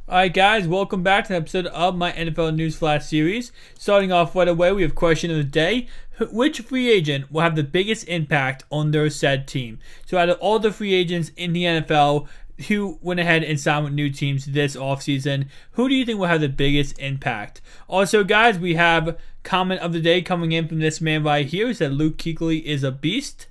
Alright guys, welcome back to an episode of my NFL News Flash series. Starting off right away, we have question of the day. Which free agent will have the biggest impact on their said team? So out of all the free agents in the NFL who went ahead and signed with new teams this offseason, who do you think will have the biggest impact? Also guys, we have comment of the day coming in from this man right here. He said Luke Kuechly is a beast.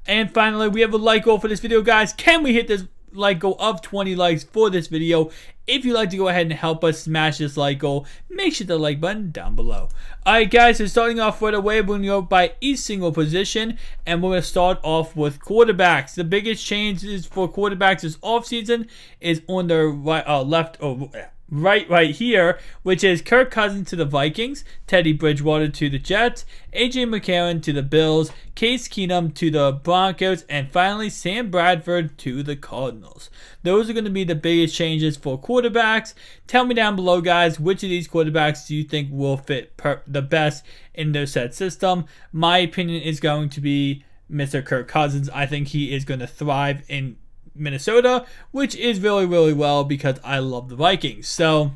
And finally, we have a like goal for this video, guys. Can we hit this like goal of 20 likes for this video? If you'd like to go ahead and help us smash this like goal, make sure to like button down below. Alright guys, so starting off right away, we're going to go by each single position, and we're going to start off with quarterbacks. The biggest changes for quarterbacks this offseason is on the right here, which is Kirk Cousins to the Vikings, Teddy Bridgewater to the Jets, AJ McCarron to the Bills, Case Keenum to the Broncos, and finally Sam Bradford to the Cardinals. Those are going to be the biggest changes for quarterbacks. Tell me down below, guys, which of these quarterbacks do you think will fit the best in their set system? My opinion is going to be Mr. Kirk Cousins. I think he is going to thrive in Minnesota, which is really well because I love the Vikings. So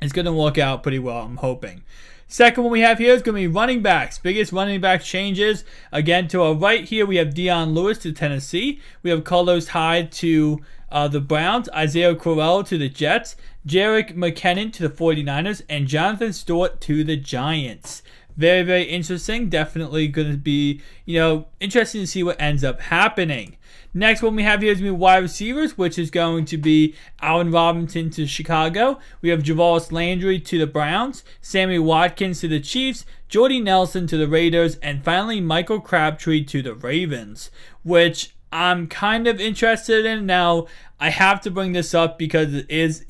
it's going to work out pretty well, I'm hoping. Second one we have here is going to be running backs. Biggest running back changes. Again, to our right here, we have Dion Lewis to Tennessee. We have Carlos Hyde to the Browns, Isaiah Crowell to the Jets, Jerick McKinnon to the 49ers, and Jonathan Stewart to the Giants. Very interesting. Definitely going to be, interesting to see what ends up happening. Next one we have here is going to be wide receivers, which is going to be Allen Robinson to Chicago. We have Jarvis Landry to the Browns, Sammy Watkins to the Chiefs, Jordy Nelson to the Raiders, and finally Michael Crabtree to the Ravens, which I'm kind of interested in. Now, I have to bring this up because it is,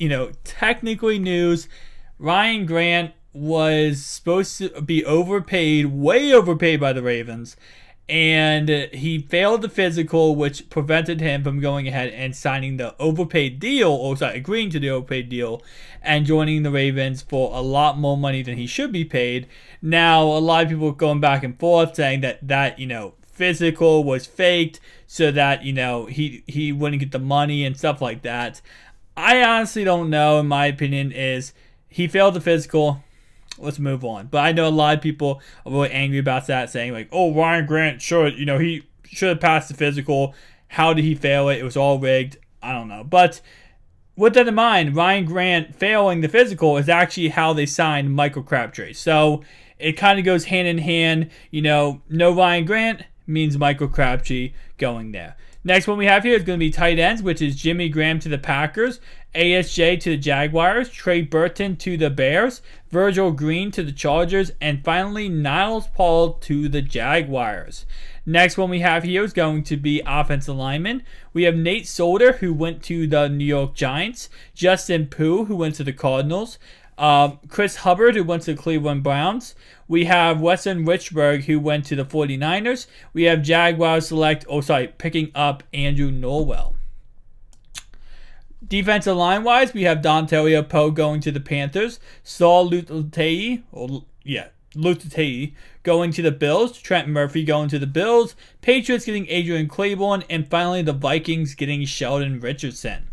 technically news. Ryan Grant was supposed to be overpaid, way overpaid by the Ravens, and he failed the physical, which prevented him from going ahead and signing the overpaid deal, agreeing to the overpaid deal and joining the Ravens for a lot more money than he should be paid. Now, a lot of people are going back and forth saying that physical was faked so that, he wouldn't get the money and stuff like that. I honestly don't know. In my opinion is he failed the physical. Let's move on. But I know a lot of people are really angry about that, saying like, oh, Ryan Grant he should have passed the physical. How did he fail it? It was all rigged. I don't know. But with that in mind, Ryan Grant failing the physical is actually how they signed Michael Crabtree. So it kind of goes hand in hand. No Ryan Grant means Michael Crabtree going there. Next one we have here is going to be tight ends, which is Jimmy Graham to the Packers, ASJ to the Jaguars, Trey Burton to the Bears, Virgil Green to the Chargers, and finally Niles Paul to the Jaguars. Next one we have here is going to be offensive lineman. We have Nate Solder, who went to the New York Giants, Justin Pugh, who went to the Cardinals, Chris Hubbard, who went to the Cleveland Browns. We have Weston Richburg, who went to the 49ers. We have Jaguars picking up Andrew Norwell. Defensive line-wise, we have Dontario Poe going to the Panthers. Saul Lututei going to the Bills. Trent Murphy going to the Bills. Patriots getting Adrian Claiborne. And finally, the Vikings getting Sheldon Richardson.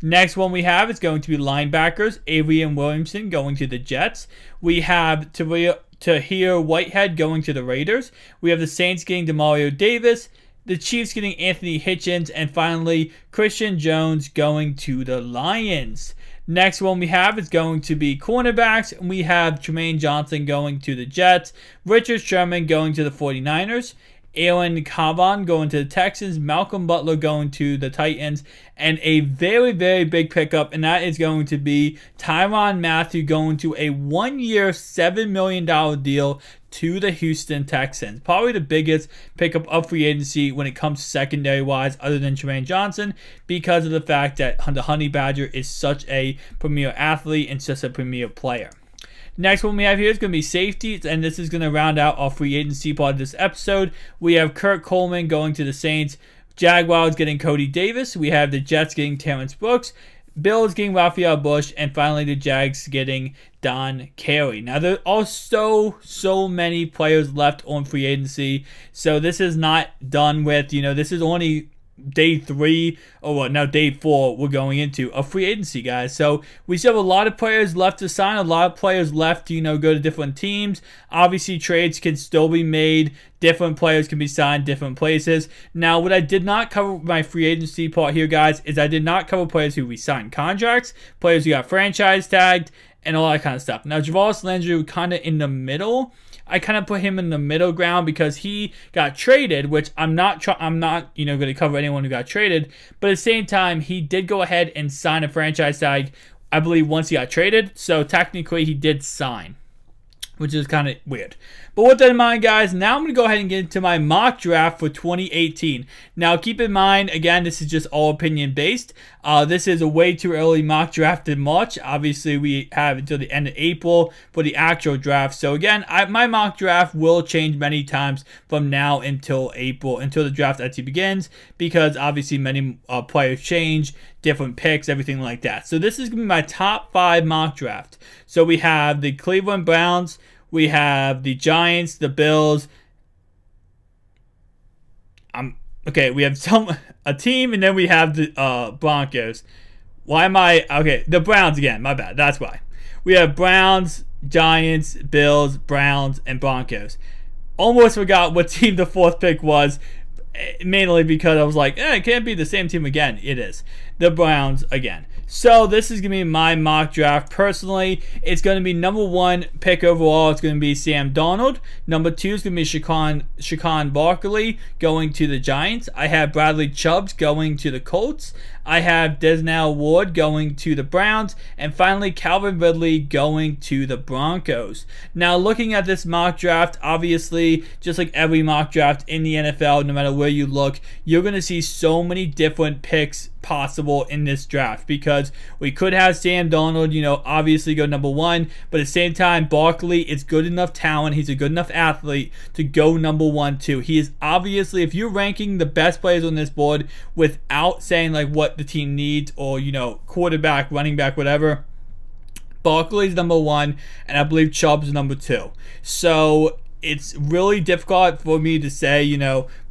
Next one we have is going to be linebackers. Adrian Williamson going to the Jets. We have Tahir Whitehead going to the Raiders. We have the Saints getting Demario Davis. The Chiefs getting Anthony Hitchens. And finally, Christian Jones going to the Lions. Next one we have is going to be cornerbacks. And we have Tremaine Johnson going to the Jets. Richard Sherman going to the 49ers. Alan Cavan going to the Texans, Malcolm Butler going to the Titans, and a very big pickup, and that is going to be Tyrann Mathieu going to a 1-year, $7 million deal to the Houston Texans. Probably the biggest pickup of free agency when it comes secondary-wise other than Tremaine Johnson, because of the fact that the Honey Badger is such a premier athlete and such a premier player. Next one we have here is going to be safeties, and this is going to round out our free agency part of this episode. We have Kurt Coleman going to the Saints, Jaguars getting Cody Davis, we have the Jets getting Terrence Brooks, Bills getting Raphael Bush, and finally the Jags getting Don Carey. Now there are so many players left on free agency, so this is not done with, this is only day 3 or what, now day 4 we're going into a free agency, guys. So we still have a lot of players left to sign, a lot of players left to, go to different teams. Obviously trades can still be made, different players can be signed different places. Now what I did not cover with my free agency part here, guys, is I did not cover players who re-signed contracts, players who got franchise tagged, and all that kind of stuff. Now Jarvis Landry kind of in the middle. I kind of put him in the middle ground because he got traded, which I'm not going to cover anyone who got traded, but at the same time, he did go ahead and sign a franchise tag, I believe, once he got traded. So technically, he did sign, which is kind of weird. But with that in mind, guys, now I'm going to go ahead and get into my mock draft for 2018. Now, keep in mind, again, this is just all opinion based. This is a way too early mock draft in March. Obviously, we have until the end of April for the actual draft. So again, my mock draft will change many times from now until April, until the draft actually begins, because obviously many players change, different picks, everything like that. So this is going to be my top 5 mock draft. So we have the Cleveland Browns, we have the Giants, the Bills. We have a team, and then we have the Broncos. Why am I okay? The Browns again. My bad. That's why. We have Browns, Giants, Bills, Browns, and Broncos. Almost forgot what team the 4th pick was, mainly because I was like, it can't be the same team again. It is the Browns again. So this is going to be my mock draft. Personally, it's going to be number 1 pick overall. It's going to be Sam Darnold. Number 2 is going to be Saquon Barkley going to the Giants. I have Bradley Chubb going to the Colts. I have Denzel Ward going to the Browns. And finally, Calvin Ridley going to the Broncos. Now, looking at this mock draft, obviously, just like every mock draft in the NFL, no matter where you look, you're going to see so many different picks possible in this draft, because we could have Sam Darnold, obviously go number 1, but at the same time, Barkley is good enough talent, he's a good enough athlete to go number 1 too. He is obviously, if you're ranking the best players on this board without saying like what the team needs, or quarterback, running back, whatever, Barkley's number 1, and I believe Chubb's number 2. So it's really difficult for me to say,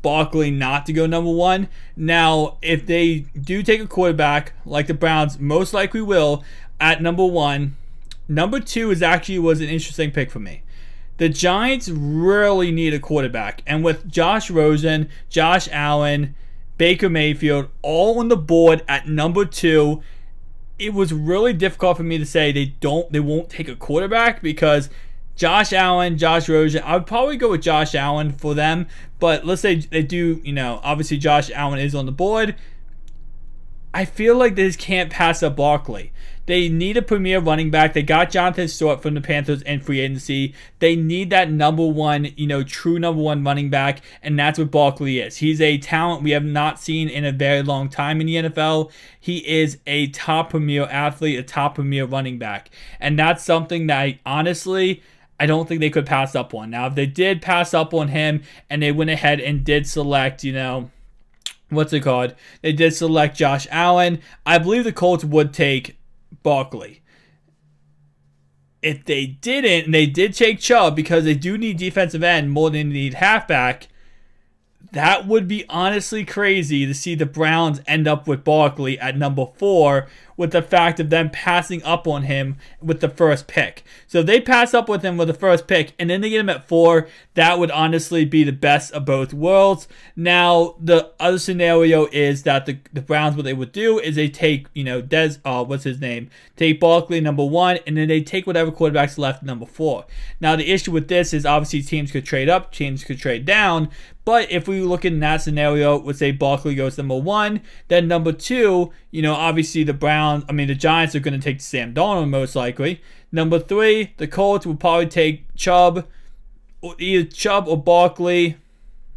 Barkley not to go number 1. Now, if they do take a quarterback, like the Browns most likely will, at number 1, number 2 was an interesting pick for me. The Giants really need a quarterback, and with Josh Rosen, Josh Allen, Baker Mayfield all on the board at number 2, it was really difficult for me to say they won't take a quarterback, because Josh Allen, Josh Rosen, I would probably go with Josh Allen for them, but let's say they do, obviously Josh Allen is on the board. I feel like they just can't pass up Barkley. They need a premier running back. They got Jonathan Stewart from the Panthers in free agency. They need that number 1, true number 1 running back, and that's what Barkley is. He's a talent we have not seen in a very long time in the NFL. He is a top premier athlete, a top premier running back, and that's something that I don't think they could pass up on. Now, if they did pass up on him and they went ahead and did select, they did select Josh Allen, I believe the Colts would take Barkley. If they didn't, and they did take Chubb because they do need defensive end more than they need halfback, that would be honestly crazy to see the Browns end up with Barkley at number 4, with the fact of them passing up on him with the first pick. So if they pass up with him with the first pick and then they get him at 4, that would honestly be the best of both worlds. Now, the other scenario is that the Browns, what they would do is they take, take Barkley number 1, and then they take whatever quarterback's left number 4. Now, the issue with this is obviously teams could trade up, teams could trade down, but if we look in that scenario, let's say Barkley goes number 1, then number 2, obviously the Giants are going to take Sam Darnold most likely. Number 3, the Colts will probably take Chubb, or either Chubb or Barkley.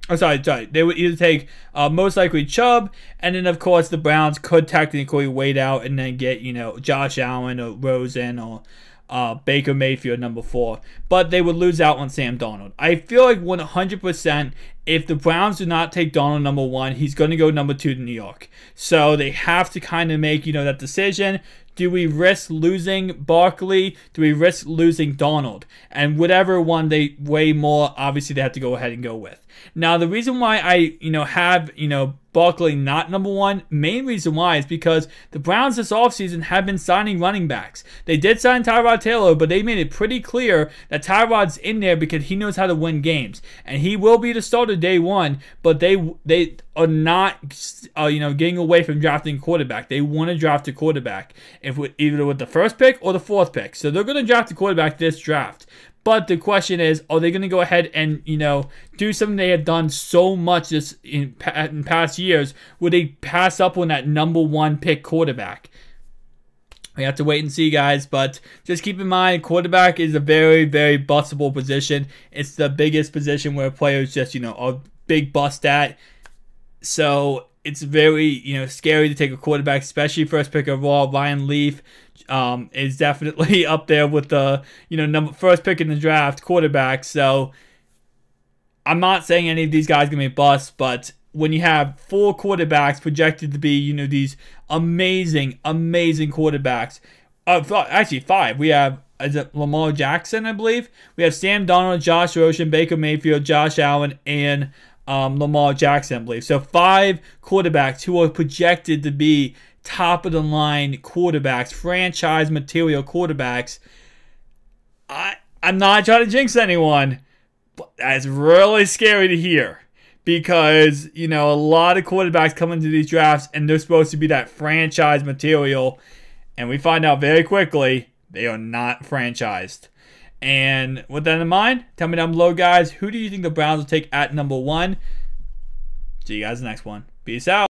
They would either take most likely Chubb, and then of course the Browns could technically wait out and then get Josh Allen or Rosen or Baker Mayfield number 4, but they would lose out on Sam Darnold. I feel like 100%, if the Browns do not take Darnold number 1, he's going to go number 2 to New York. So they have to kind of make that decision. Do we risk losing Barkley? Do we risk losing Darnold? And whatever one they weigh more, obviously they have to go ahead and go with. Now, the reason why I have Barkley not number one? Main reason why is because the Browns this offseason have been signing running backs. They did sign Tyrod Taylor, but they made it pretty clear that Tyrod's in there because he knows how to win games. And he will be the starter day one, but they are not getting away from drafting a quarterback. They want to draft a quarterback, either with the first pick or the fourth pick. So they're going to draft a quarterback this draft. But the question is, are they going to go ahead and, do something they have done so much in past years where they pass up on that number one pick quarterback? We have to wait and see, guys. But just keep in mind, quarterback is a very, very bustable position. It's the biggest position where players just, are big bust at. So it's very, scary to take a quarterback, especially first pick overall. Ryan Leaf is definitely up there with the, first pick in the draft quarterback. So I'm not saying any of these guys are going to be bust, but when you have 4 quarterbacks projected to be, these amazing, amazing quarterbacks, actually 5. We have Lamar Jackson, I believe. We have Sam Darnold, Josh Rosen, Baker Mayfield, Josh Allen, and Lamar Jackson, I believe. So 5 quarterbacks who are projected to be top of the line quarterbacks, franchise material quarterbacks. I'm not trying to jinx anyone, but that's really scary to hear because, a lot of quarterbacks come into these drafts and they're supposed to be that franchise material, and we find out very quickly they are not franchised. And with that in mind, tell me down below, guys, who do you think the Browns will take at number 1? See you guys in the next one. Peace out.